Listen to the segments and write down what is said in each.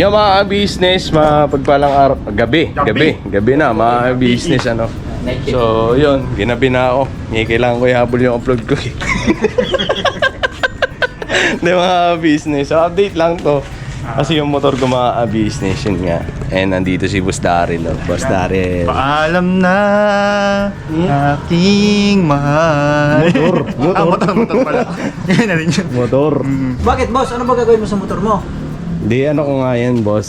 Yung mga business, mapagpalang araw, gabi na, mga business ano. So, yun, ginabi na ako. May kailangan ko i-habol yung upload ko. Hindi, mga business. So, update lang to. Kasi yung motor ko mga business, yun nga. And nandito si Boss Daryl. Boss Daryl. Paalam na aking mahal. Motor pala. Yan na rin yun. Motor. Bakit boss? Ano ba gagawin mo sa motor mo? Di, ano ko nga yan, boss.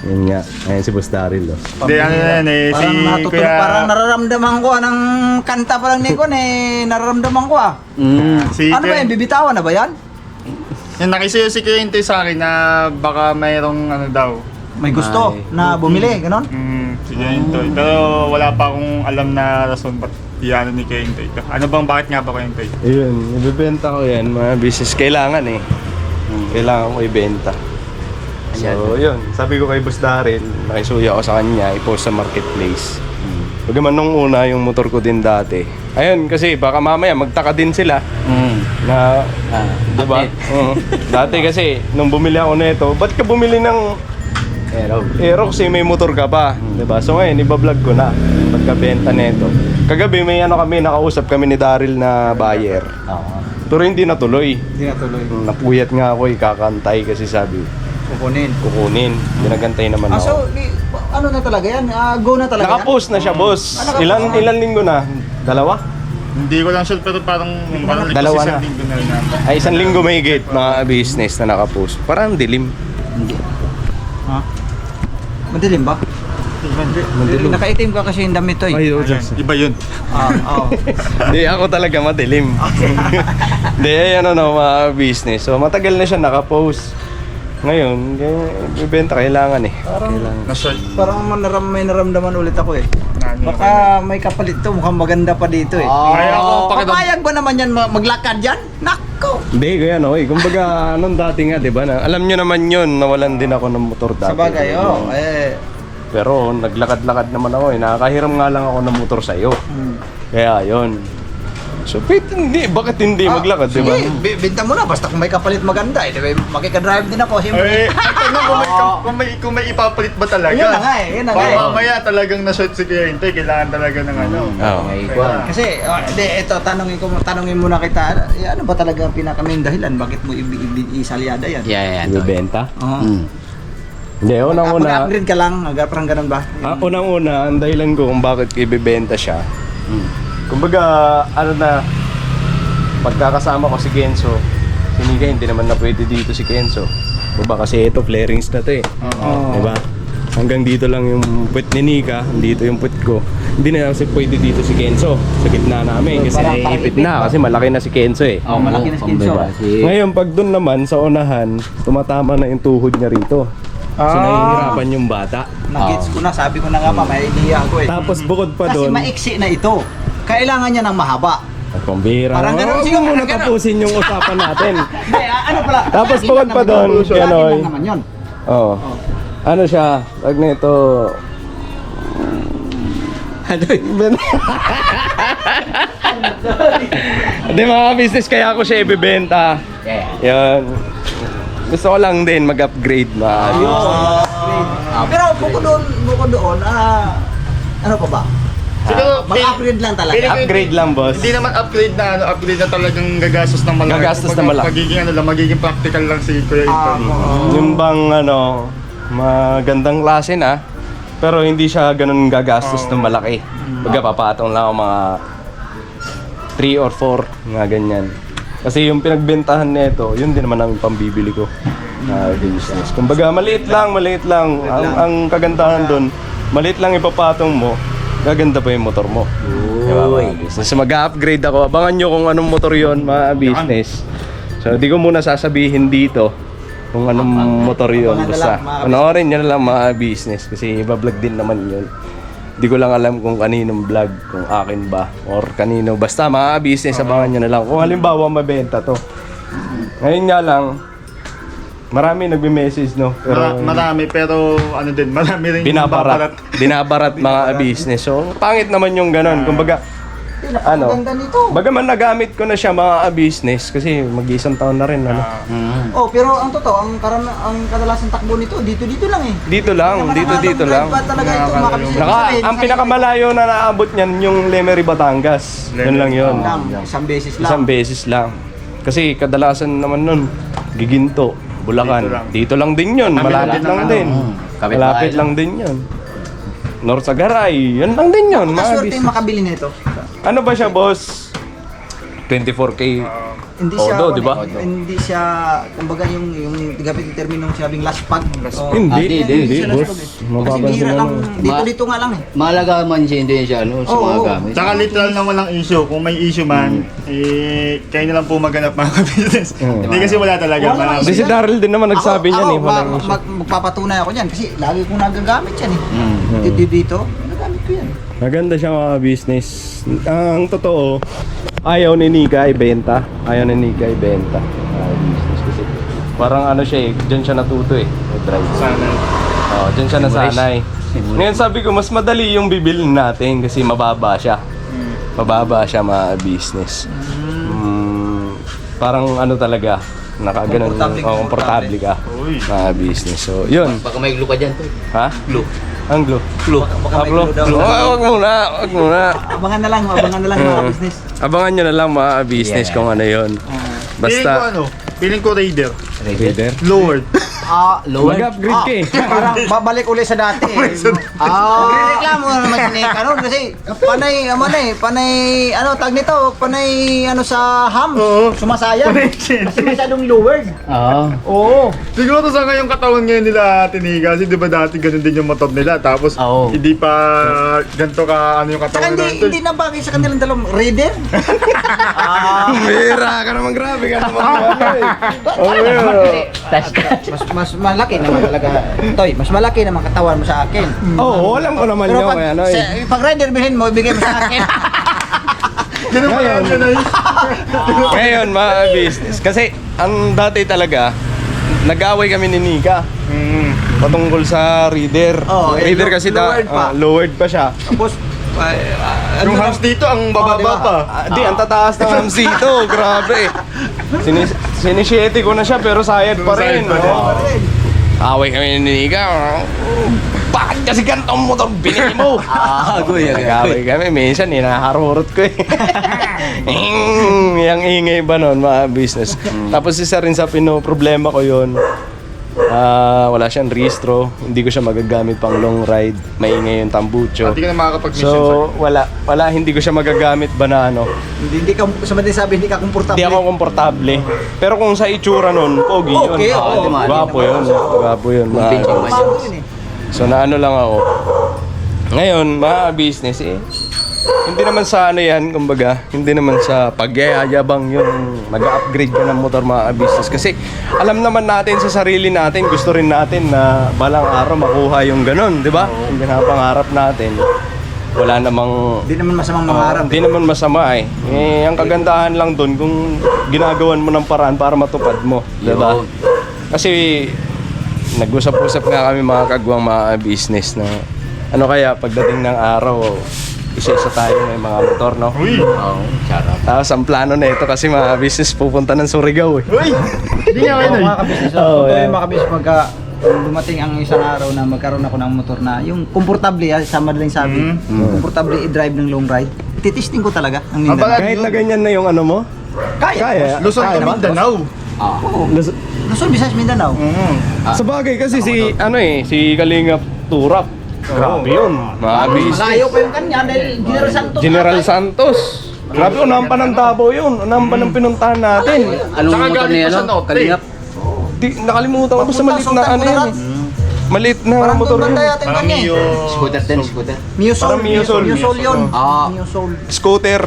Yun nga. Ayan si Boss Daryl. Hindi, ano na yan eh. Si Parang natutulog, Kuya... parang nararamdaman ko ng kanta pa lang ni Kon nararamdaman ko Si Ano ba yan? Bibitawan na ba yan? Yung nakisuyo si Kuya Intoy sa akin na baka mayroong ano daw. May gusto na bumili, ganon? Si Kuya Intoy. Pero wala pa akong alam na rason ba't yan ni Kuya Intoy. Ano bang bakit nga ba Kuya Intoy? Ayun, ibibenta ko yan. Mga business. Kailangan eh. Kailangan ko ibenta. So, yun. Sabi ko kay Boss Daryl, nakisuya ako sa kanya, i-post sa marketplace. Bagaman nung una, yung motor ko din dati. Ayun, kasi baka mamaya magtaka din sila. Na, di ba? Dati kasi, nung bumili ako nito, ba't ka bumili ng Aerox eh, may motor ka pa. Di ba? So ngayon, ibablog ko na pagkabenta nito. Kagabi may ano kami, nakausap kami ni Daryl na buyer. Pero hindi natuloy. Hindi natuloy. Napuyat nga ako, ikakantay kasi sabi, kukunin. Ginagantay naman ako. So, ano na talaga yan? Go na talaga Nakapost na siya, boss. Ilan linggo na? Dalawa? Hindi ko lang sure pero parang Dalawa na. linggo na rin natin. Ay, 1 linggo may gate, mga business na nakapost. Parang dilim. Ha? Madilim ba? Madilim. Nakaitim ka kasi yung damit to eh. Iba yun. Oo. Hindi, ako talaga madilim. Hindi, ano mga business. So, matagal na siya nakapost. Ngayon, ibenta kailangan eh. Na-short. Parang may naramdaman ulit ako eh. Baka may kapalit to, mukhang maganda pa dito eh. Kaya ako Papayag ba naman yan maglakad yan? Nako! Hindi, kaya no. Kumbaga, anong dati nga, di ba? Alam nyo naman yun, nawalan din ako ng motor dati. Sabagay, Pero naglakad-lakad naman ako eh. Nakakahiram nga lang ako ng motor sa'yo. Kaya yun. So, bakit hindi maglakad, di ba? Sige, binta mo na, basta kung may kapalit maganda eh. Diba, makika-drive din ako, siyempre. Kung may ipapalit ba talaga? Yun na nga eh, yun na nga eh. Mamaya talagang na-short si Kuya Intoy, kailangan talaga ng ano. Oo. Kasi, ito, tanongin muna kita, ano ba talaga ang pinaka-main dahilan? Bakit mo isalyada yan? Ibibenta? Oo. Hindi, unang-una. Mag-upgrade ka lang, parang ganun ba? Unang-una, ang dahilan ko kung bakit ibibenta siya. Kumbaga, pagkakasama ko si Kenzo, si Nika hindi naman na pwede dito si Kenzo. Diba kasi ito, flarings na to eh. Diba? Hanggang dito lang yung puwet ni Nika, dito yung puwet ko. Hindi na kasi pwede dito si Kenzo, sa gitna namin kasi naiipit na kasi malaki na si Kenzo eh. Malaki na si Kenzo. Ngayon, pag doon naman sa unahan, tumatama na yung tuhod niya rito. So nahihirapan yung bata. Nag-gets ko na, sabi ko na nga may idea ako eh. Tapos bukod pa Kasi doon, maiksi na ito. Kailangan niya ng mahaba. at pambira. Parang ganun Huwag siguro, mo muna ganun. tapusin yung usapan natin. Hindi, ano pala? Tapos sa akin bukod lang pa naman doon, yun. Sa akin Kenoy. lang naman yun. Oo. Ano siya? Pag nito... Hindi, mga business kaya ako siya ibibenta. Yan. Gusto ko lang din mag-upgrade Pero bukod doon, ano pa ba? Siguro, Mag-upgrade lang talaga. Upgrade lang, boss. Hindi naman upgrade na upgrade na talagang gagastos ng malaki. Gagastos na malaki. Magiging practical lang si Kuya Intoy. Yung bang magandang klase na, pero hindi siya ganun gagastos ng malaki. Pagkapapatong lang ako mga 3 or 4, nga ganyan. Kasi yung pinagbentahan nito, yun din naman ang pambibili ko na business. Kumbaga, maliit lang. Ang kagandahan doon, maliit lang ipapatong mo, gaganda pa yung motor mo. Diba, mga business? So, mag-upgrade ako. Abangan nyo kung anong motor yon, mga business. So, di ko muna sasabihin dito kung anong motor yun. Basta, panoorin nyo na lang mga business kasi iba-vlog din naman yun. Di ko lang alam kung kaninong vlog, kung akin ba, or kanino. Basta mga business, abangan nyo na lang. Kung halimbawa mabenta to. Ngayon nga lang, marami nagme-message, no? Pero Marami, pero ano din, marami rin binabarat mga business. So, pangit naman yung ganun. Kumbaga, Ano? Ganda nito. Bagaman nagamit ko na siya mga business kasi mag-isang taon na rin ano. Oh, pero ang totoo, ang kadalasan takbo nito dito lang eh. Dito lang, dito lang. Ba talaga ito makabisnes? Ang pinakamalayo na naabot niyan yung Lemery, Batangas. Yun lang yun. Isang beses lang. Isang beses lang. Kasi kadalasan naman nun, Giginto, Bulacan. Dito lang din yun. Malapit lang din. Malapit lang din yun. North Sagaray, yun lang din yun. Mga Kaswerte yung business. makabili nito. Ano ba siya, boss? 24K. Hindi siya, Odo, di ba? Hindi siya, kumbaga yung gamit yung terminong sinabing last pag. Oh. Hindi, siya last boss. pag eh. Kasi Mapapansin bihira lang, naman. dito nga lang eh. Mahalaga man siya, hindi siya ano, sa Oo, mga oo. gamit. Tsaka literal naman ang issue. Kung may issue man, kayo na lang po maganap mga business. Hindi kasi wala talaga. Wala naman Kasi si Daryl din naman nagsabi niyan eh. Walang issue. Magpapatunay ako niyan kasi lagi kong nagagamit yan eh. Dito, nagagamit ko yan. Maganda siya mga business. Ang totoo, ayaw ni Nika ibenta. Ayaw ni Nika ibenta. Business kasi parang ano siya eh, dyan siya natuto eh. Drive. Sana. Oh, dyan siya nasanay. Ngayon sabi ko, mas madali yung bibilin natin kasi mababa siya. Mababa siya mga business. Parang ano talaga, nakaganon. Komportable ka. Uy. Mga business. So, yun. Baka may glue ka dyan to. Ha? Glue. Ang glue. Baka may Glue. glue daw. Wag muna, wag muna. Abangan na lang mga business. Abangan nyo na lang mga business kung ano yun. Feeling ko Basta, ano? Feeling ko Raider. Raider. Lord. Mag-upgrade ka eh. Parang babalik ulit sa dati eh. Nagreklamo na naman si Nick, ano, kasi panay, ano, tag nito, panay, ano, sa ham, Oo. sumasayang. Connection. Kasi masyadong lowered. Oo. Oo. Siguro sa ngayong katawan ngayon nila Tiniga, kasi di ba dati ganun din yung motor nila, tapos Oo. hindi pa ganito ka ano yung Saka katawan hindi na bagay sa kanilang dalawang raider. Mira ka naman, grabe ka naman. Oh, Mas malaki naman talaga. Toy, mas malaki naman katawan mo sa akin. Oo, alam ko naman Pero yun. pag, Ano eh. pag rider bilhin mo, ibigay mo sa akin. Ganun pa yan, ganun. Ngayon, mga business. Kasi, ang dati talaga, nag-away kami ni Nika. Patungkol sa reader. Oo, Reader kasi lowered pa. lowered pa siya. Tapos, Yung hams dito, ang bababa diba? pa. Di, ang tataas ng hams dito. Grabe. Sinisiete ko na siya pero sayad pa rin. Sayad pa rin. Oo. Away kami ni Nika. Bakit kasi ganito ang motor binili mo? Nag-away kami. Minsan, hinaharurot ko eh. Yang ingay ba nun, mga business. Tapos isa rin sa problema ko yun. Wala siyang rehistro. Hindi ko siya magagamit pang long ride. Maingay yung tambucho. Hindi ka na makakapag-mission, So, wala. Hindi ko siya magagamit ba na ano. hindi ka, sa madaling sabi, hindi ka komportable. Hindi ako komportable. Pero kung sa itsura nun, pogi yun. Okay, oo. Gwapo yun. Gwapo yun. Bago yun eh. So naano lang ako. Ngayon, mga business eh. Hindi naman sa ano yan, kumbaga, hindi naman sa pagyayabang yung mag-upgrade ka ng motor mga business. Kasi alam naman natin sa sarili natin, gusto rin natin na balang araw makuha yung ganun, di ba? Yung pinapangarap natin. Wala namang... Hindi naman masamang mangarap. Hindi naman masama eh. Ang kagandahan lang doon kung ginagawan mo ng paraan para matupad mo, di ba? Kasi nag-usap-usap nga kami mga kagwang mga business na ano kaya pagdating ng araw, isa-isa tayo may mga motor, no? Uy! Oo, charot. Tapos ang plano na ito kasi mga business pupunta ng Surigao eh. Uy! Hindi nga kayo Oo, na mga kabisnes. Oo, Tuloy yan. mga kabisnes pagka dumating ang isang araw na magkaroon ako ng motor na yung komportable, sa madaling sabi, komportable i-drive ng long ride. Titesting ko talaga ang Mindanao. Abala- Kahit na ganyan na yung ano mo? Kaya. Luzon Kaya ka ba? Mindanao. Oo. Luzon, Visayas, Mindanao. Sa bagay kasi si ano eh, si Kalingap Turap. Grabe yun. Mga business. Malayo pa yung kanya dahil General Santos. General Santos. Grabe, unampa ng Davao yun. Unampa ng pinuntahan natin. Anong Saka motor galing niya, pa sa ano? norte. Kalingap? Di, nakalimutan ko sa maliit na ano yan eh. Maliit na Parang motor doon yun. banda yata yung kanya eh. Scooter din, scooter. Miusol. Parang Miusol. Miusol yun. Ah. Miusol. Scooter.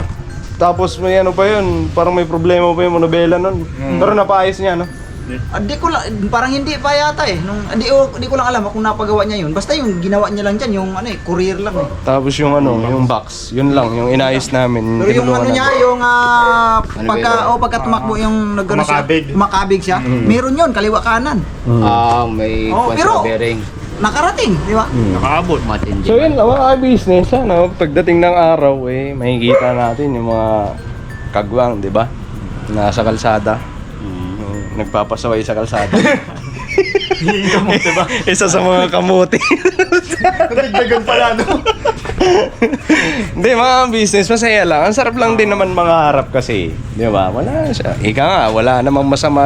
Tapos may ano pa yun, parang may problema pa yung monobela nun. Pero napaayos niya, no? Di ko lang, parang hindi pa yata eh. Di ko lang alam kung napagawa niya yun. Basta yung ginawa niya lang dyan, yung ano eh, courier lang eh. Tapos yung ano, yung box, yun lang, yung inayos namin. Pero yung ano tinulungan niya, namin. yung pagka tumakbo yung Kumakabig. kumakabig siya. Meron yun, kaliwa kanan. May Oh, kwan pero- sa bearing. nakarating, di ba? Nakaabot. Matindi. So yun, mga business, ano, pagdating ng araw, makikita natin yung mga kagwang, di ba? Nasa kalsada. Nagpapasaway sa kalsada. Diba? Isa sa mga kamuti. Nagdagan pala, no? Hindi, mga business, masaya lang. Ang sarap lang din naman mga harap kasi. Di ba? Wala siya. Ika nga, wala namang masama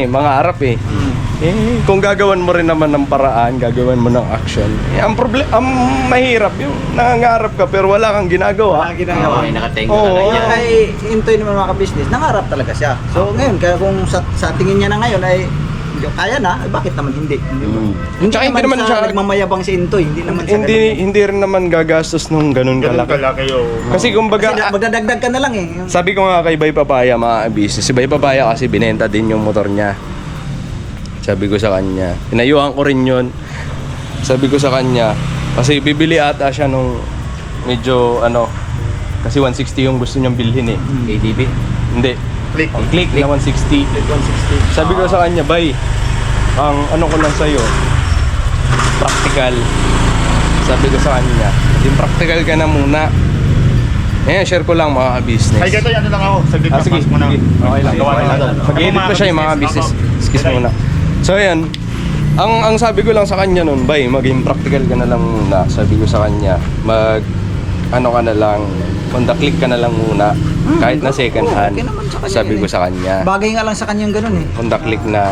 mga harap eh. Kung gagawan mo rin naman ng paraan, gagawan mo ng action. Ang mahirap yung nangangarap ka pero wala kang ginagawa. ginagawa. Okay, nakatengo Oo. na lang yan. Ay, Intoy naman mga ka-business, nangarap talaga siya. So ngayon, kaya kung sa tingin niya na ngayon ay kaya na, ay bakit naman hindi? Tsaka hindi naman siya, nagmamayabang si Intoy, hindi naman sa hindi rin naman gagastos nung ganun Ganun kalaki. kalaki yun. Kasi kumbaga, Kasi magdadagdag ka na lang eh. sabi ko nga kay Bay Papaya mga business, si Bay Papaya kasi binenta din yung motor niya. Sabi ko sa kanya, inayuhan ko rin yun. Sabi ko sa kanya, kasi bibili ata siya nung medyo kasi 160 yung gusto niyang bilhin eh. ADB. Hindi. Click. Ang click na 160. Sabi ko sa kanya, Bay, ang ko lang sa'yo, practical. Sabi ko sa kanya, yung practical ka na muna. Ayan, share ko lang mga business. Ay, gato, ano lang ako. Saglit na, Sige, pass mo na. sige. Okay lang. Gawa Okay na lang. lang. Mag-edit ko siya yung mga business. Excuse mo muna. So ayan, ang sabi ko lang sa kanya nun, Bay, maging practical ka na lang muna. Sabi ko sa kanya, ka na lang, on the click ka na lang muna. Kahit na second hand. okay naman sa kanya Sabi yun ko eh. sa kanya, Bagay nga lang sa kanyang ganun eh. on the click na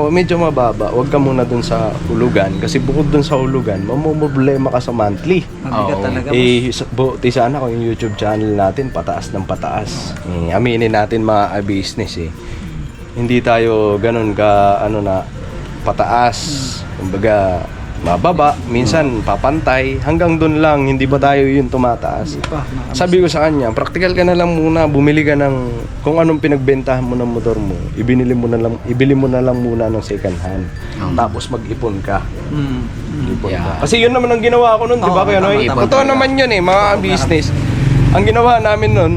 medyo mababa. Huwag ka muna dun sa hulugan. Kasi bukod dun sa hulugan, mamumblema ka sa monthly. Mabigat Oo. talaga. Buti sana kung yung YouTube channel natin pataas ng pataas. Aminin natin mga business eh. Hindi tayo ganun ka pataas. Kumbaga mababa, minsan papantay, hanggang doon lang, hindi ba tayo yung tumataas. Sabi ko sa kanya, practical ka na lang muna, bumili ka ng kung anong pinagbentahan mo ng motor mo, ibili mo na lang muna ng second hand. Tapos mag-ipon ka. Ipon Yeah. ka. Kasi yun naman ang ginawa ko nun, di ba? Oo, Kaya tama, tama, totoo tama. naman yun mga business. Ang ginawa namin nun,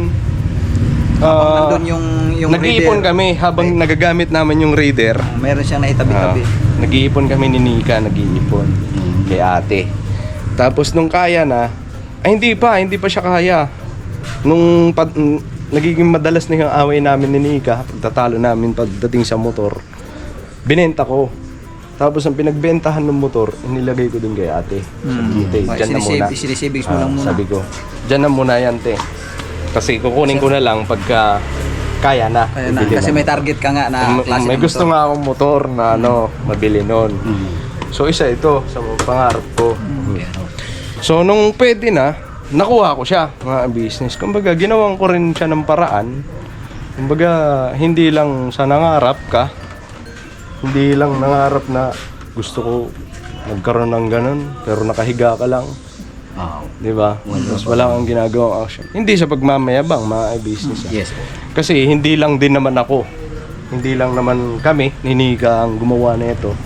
Nandun yung nag-iipon reader. kami habang nagagamit namin yung Raider. Meron siyang naitabi-tabi. Nag-iipon kami ni Nika, nag-iipon kay ate. Tapos nung kaya na, ay hindi pa siya kaya. Nagiging madalas na yung away namin ni Nika, pagtatalo namin pagdating sa motor, binenta ko. Tapos ang pinagbentahan ng motor, inilagay ko dun kay ate. Sabi ko, "Te, dyan na muna." Sinisavings mo lang muna. Sabi ko, dyan na muna yan, te. Kasi kukunin ko na lang pagka kaya na. Kaya na, Bibili kasi na. may target ka nga na klase May ng gusto motor. nga akong motor na mabili nun. So isa ito sa mga pangarap ko. So nung pwede na, nakuha ko siya mga business. Kumbaga ginawan ko rin siya ng paraan. Kumbaga hindi lang sa nangarap ka, hindi lang nangarap na gusto ko nagkaroon ng ganun, pero nakahiga ka lang. Di ba? Tapos wala kang ginagawang action. Hindi sa pagmamayabang mga business. Yes po. Kasi hindi lang din naman ako, hindi lang naman kami, ni Nika ang gumawa na ito,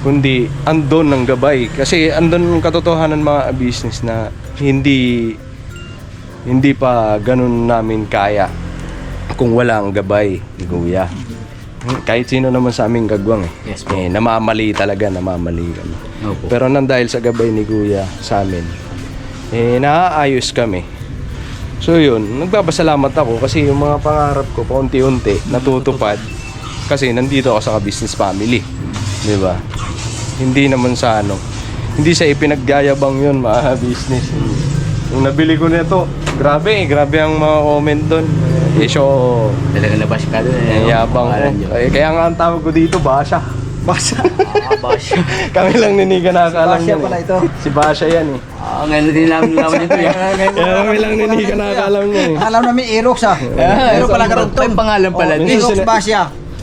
kundi andon ng gabay. Kasi andon ang katotohanan mga business na hindi pa ganun namin kaya kung wala ang gabay ni Kuya. Kahit sino naman sa aming gagwang Yes po. namamali kami. Opo. Pero nang dahil sa gabay ni Kuya sa amin, naaayos kami. So yun, nagpapasalamat ako kasi yung mga pangarap ko paunti-unti natutupad kasi nandito ako sa business family. Di ba? Hindi naman sa hindi sa ipinagyayabang yun mga business. Yung nabili ko nito, grabe ang mga comment doon. Talaga nabash ka doon eh. Yabang Pangalan ko. niyo. Kaya nga ang tawag ko dito, Basha. Basa. Bash. Kami lang ni Nika nakakaalam Basya yan pala eh. ito. Si Basha yan eh. Ngayon din namin ito yan. Kaya kami lang ni Nika nakakaalam niya eh. Alam namin Aerox Aerox pala karugtong. May pangalan pala Oh, din. minsan Aerox Basya.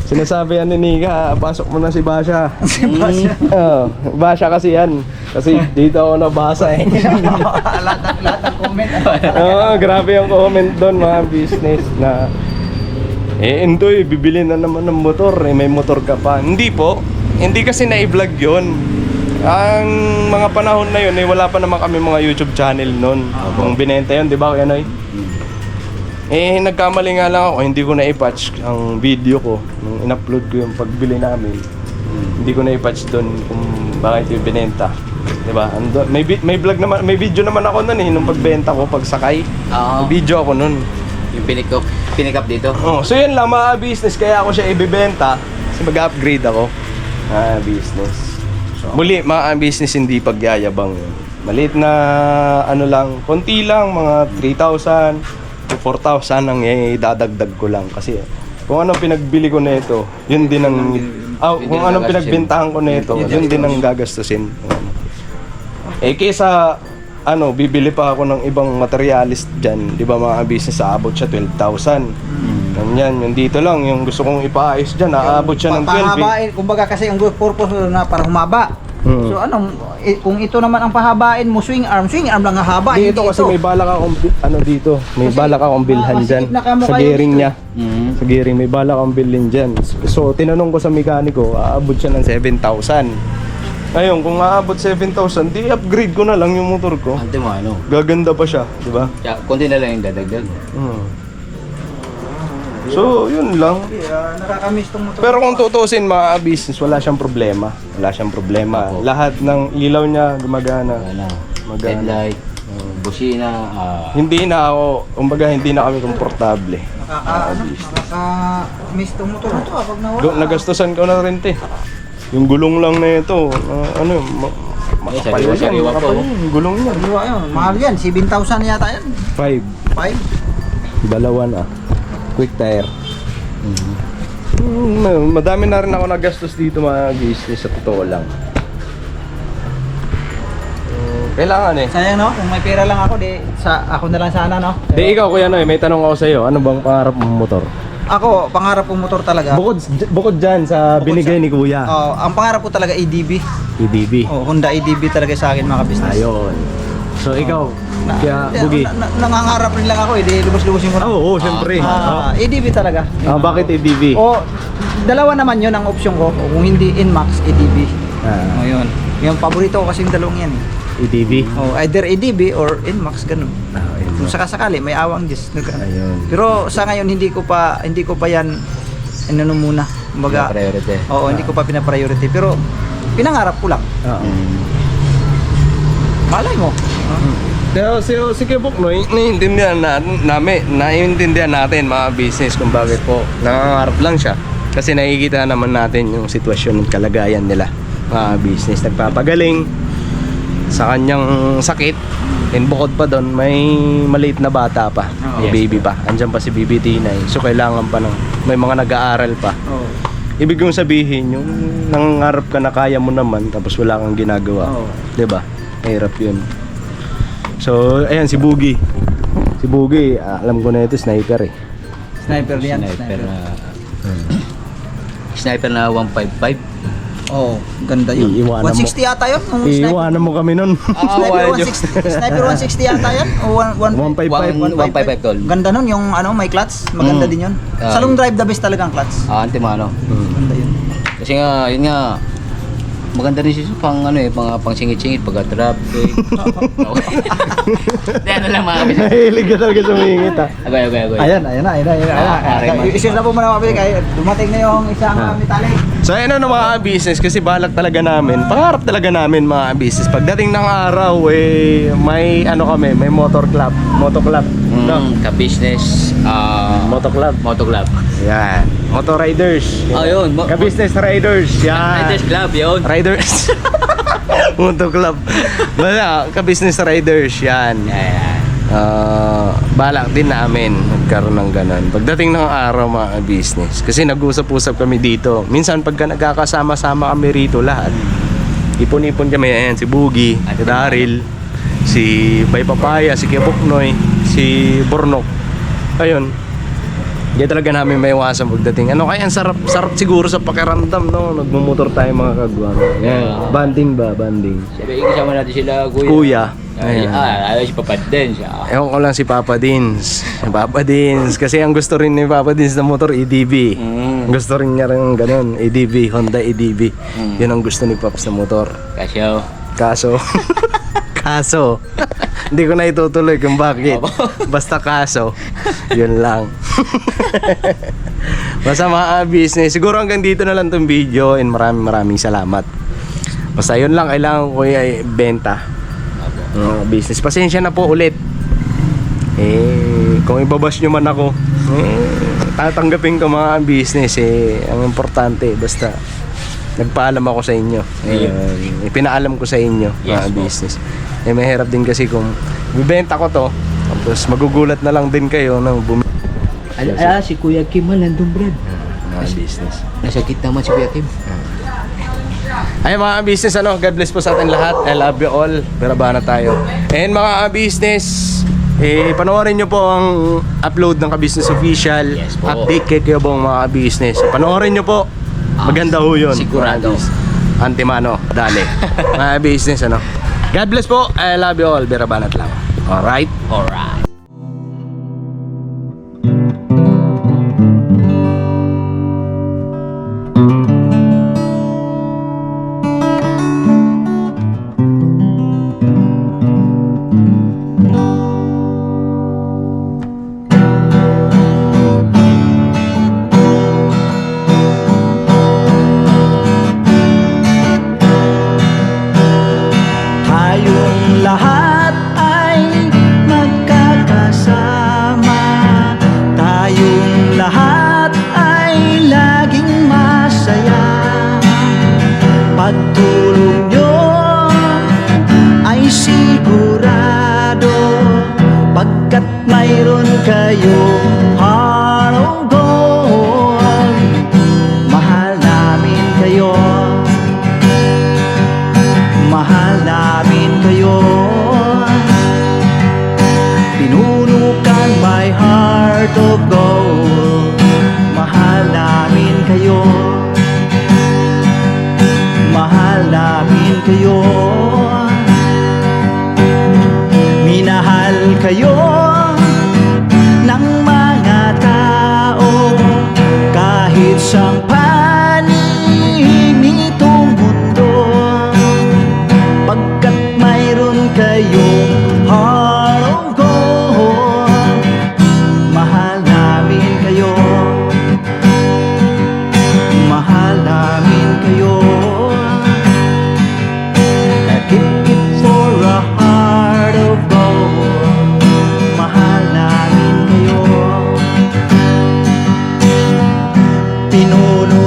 Sinasabi yan ni Nika, pasok mo na si Basha. Si Basya. Basha kasi yan. Kasi dito ako nabasa eh. lahat ng comment. Grabe yung comment doon mga business na Intoy, bibili na naman ng motor, may motor ka pa. Hindi po, hindi kasi na-vlog yun. Ang mga panahon na yun, wala pa naman kami mga YouTube channel noon. Kung binenta yun, di ba Kuya Noy? Nagkamali nga lang ako, hindi ko na i-patch ang video ko. Nung in-upload ko yung pagbili namin, Hindi ko na i-patch doon kung bakit yung binenta. Diba? May vlog naman, may video naman ako nun nung pagbenta ko, pagsakay. Oo. May video ako nun. Yung pinikap dito. Oh, so yun lang mga business, kaya ako siya ibebenta kasi mag-upgrade ako. Business. Muli, mga business hindi pagyayabang yun. Maliit na ano lang, konti lang, mga 3,000 to 4,000 ang idadagdag ko lang kasi kung anong pinagbili ko na ito, yun din ang kung anong pinagbentahan ko na ito, yun din ang gagastusin. Kaysa bibili pa ako ng ibang materialist dyan, di ba mga business, aabot siya 12,000. Ganyan, yung dito lang, yung gusto kong ipaayos dyan, aabot siya ng 12. Pahabain, kumbaga kasi ang purpose na para humaba. So kung ito naman ang pahabain mo, swing arm lang ang haba. Dito kasi may balak akong dito, may balak akong bilhan dyan sa gearing niya. Sa gearing may balak akong bilhin dyan. So tinanong ko sa mekaniko, aabot siya ng 7,000. Ngayon, kung aabot 7,000, di upgrade ko na lang yung motor ko. Ante mo ano. Gaganda pa siya, di ba? Konti na lang yung dadagdag. So, yun lang. Nakakamiss tong motor. Pero kung tutusin mga business, wala siyang problema. Wala siyang problema. Lahat ng ilaw niya gumagana. Ano, Magana. headlight, busina, Hindi na ako, kumbaga hindi na kami komportable. Nakakamiss tong motor na to pag nawala. Nagastusan ko na rin 'te. Yung gulong lang na ito, makapal yan, sariwa makapal po. yan, yung gulong niya. Diba yun? Mahal yan, 7,000 yata yan. 5, 5. dalawa na. Quick tire. Madami na rin ako nagastos dito mga business, sa totoo lang. Kailangan eh. Sayang no, kung may pera lang ako, ako na lang sana no. Di ikaw Kuya Noy, may tanong ako sa iyo. Ano bang pangarap mong motor? Ako, pangarap kong motor talaga. Bukod dyan sa binigay ni Kuya. Ang pangarap ko talaga EDB. EDB. Honda EDB talaga sa akin mga business. Ayun. So ikaw, kaya Bugi. Nangangarap rin lang ako lubos-lubosin ko na. Oo, syempre. EDB talaga. Bakit EDB? Dalawa naman yun ang option ko. Kung hindi Inmax, EDB. Yun. Yung paborito ko kasi yung dalawang yan. EDB. Either EDB or Inmax, ganun. Kung sakasakali, may awang Diyos. Ayun. Pero sa ngayon, hindi ko pa yan, muna. Kumbaga, priority. hindi ko pa pinapriority. Pero, pinangarap ko lang. Malay mo. Pero si Kebok Noy, naiintindihan natin mga business kung bakit po nangangarap lang siya. Kasi nakikita naman natin yung sitwasyon ng kalagayan nila mga business. Nagpapagaling sa kanyang sakit. And bukod pa doon, may maliit na bata pa. May baby pa. Andyan pa si BBT9. So kailangan pa may mga nag-aaral pa. Ibig kong sabihin, yung nangangarap ka na kaya mo naman tapos wala kang ginagawa. 'Di ba? Mahirap 'yun. So, ayan si Bugi. Si Bugi, alam ko na ito, sniper eh. Sniper yan. Sniper na 155. Ganda yun. Iiwanan 160 yata yun? Iiwanan mo kami nun. Sniper 160 yata yan? O 155. 155 tol. Ganda nun yung may clutch. Maganda din yun. Sa long drive the best talaga ang clutch. Ante mo ano. Ganda yun. Kasi nga, yun nga, maganda rin siya pang pang singit-singit pagka traffic. Ano lang mga kapis. Nahilig ka talaga sumingit ha. Agay. Ayan na. Isip na po muna mga kaya dumating na yung isang metallic. So ayun na mga business kasi balak talaga namin, pangarap talaga namin mga business. Pagdating ng araw may kami, may moto club. Ka-business, Moto club. Yan. Moto riders. Ayun. Ka-business riders. Yan. Riders Club, yun. Riders. Moto club. Bala, ka-business riders. Yan. Balak din namin nagkaroon ng ganun. Pagdating ng araw mga business. Kasi nag-usap-usap kami dito. Minsan pagka nagkakasama-sama kami rito lahat, ipon-ipon kami. Ayan, si Bugi, si Daryl, si Bay Papaya, si Kebok Noy, si Bornok. Ayun. Hindi talaga namin may iwasan pagdating. Kaya ang sarap siguro sa pakiramdam, no? Nagmumotor tayo mga kagwang. Yan. Banding ba? Banding. Sabi, ikasama natin sila, Kuya. Ayaw si Papa din siya. Ewan ko lang si Papa Dins. Papa Dins. Kasi ang gusto rin ni Papa Dins na motor, EDB. Gusto rin niya rin ganun, EDB, Honda EDB. Yun ang gusto ni Pops na motor. Kasyaw. Kaso, Hindi ko na itutuloy kung bakit. Basta kaso, yun lang. Basta mga business. Siguro hanggang dito na lang tong video and maraming salamat. Basta yun lang, kailangan ko ay benta. Business. Pasensya na po ulit. Kung ibabash nyo man ako, tatanggapin ko mga business. Ang importante, basta nagpaalam ako sa inyo. Ipinaalam ko sa inyo, mga business. Mahirap din kasi kung bibenta ko to, tapos magugulat na lang din kayo nang Si Kuya Kim man nandun, Brad. mga business. Nasa gitna man si Kuya Kim. Ay mga business, God bless po sa atin lahat. I love you all. Berabana tayo. And mga business, panoorin nyo po ang upload ng Ka-Business Official. Yes po. Update kay Kuyabong mga business. Panoorin nyo po. Maganda ho yun. Sigurado. Antimano, dali. Mga business, God bless po. I love you all. Berabanat lang. Alright? Alright. Tayong lahat ay magkakasama. Tayong lahat ay laging masaya. Pagtulong nyo ay sigurado, pagkat mayroon kayong heart of gold. Mahal namin kayo, mahal namin kayo. Pinunukan my heart of gold. Mahal namin kayo, mahal namin kayo. Minahal kayo ng mga tao kahit sang panig nitong mundo, pagkat mayroon kayong heart of gold. Mahal namin kayo, mahal namin kayo. I give it for a heart of gold. Mahal namin kayo. Pinuno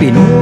Pinoy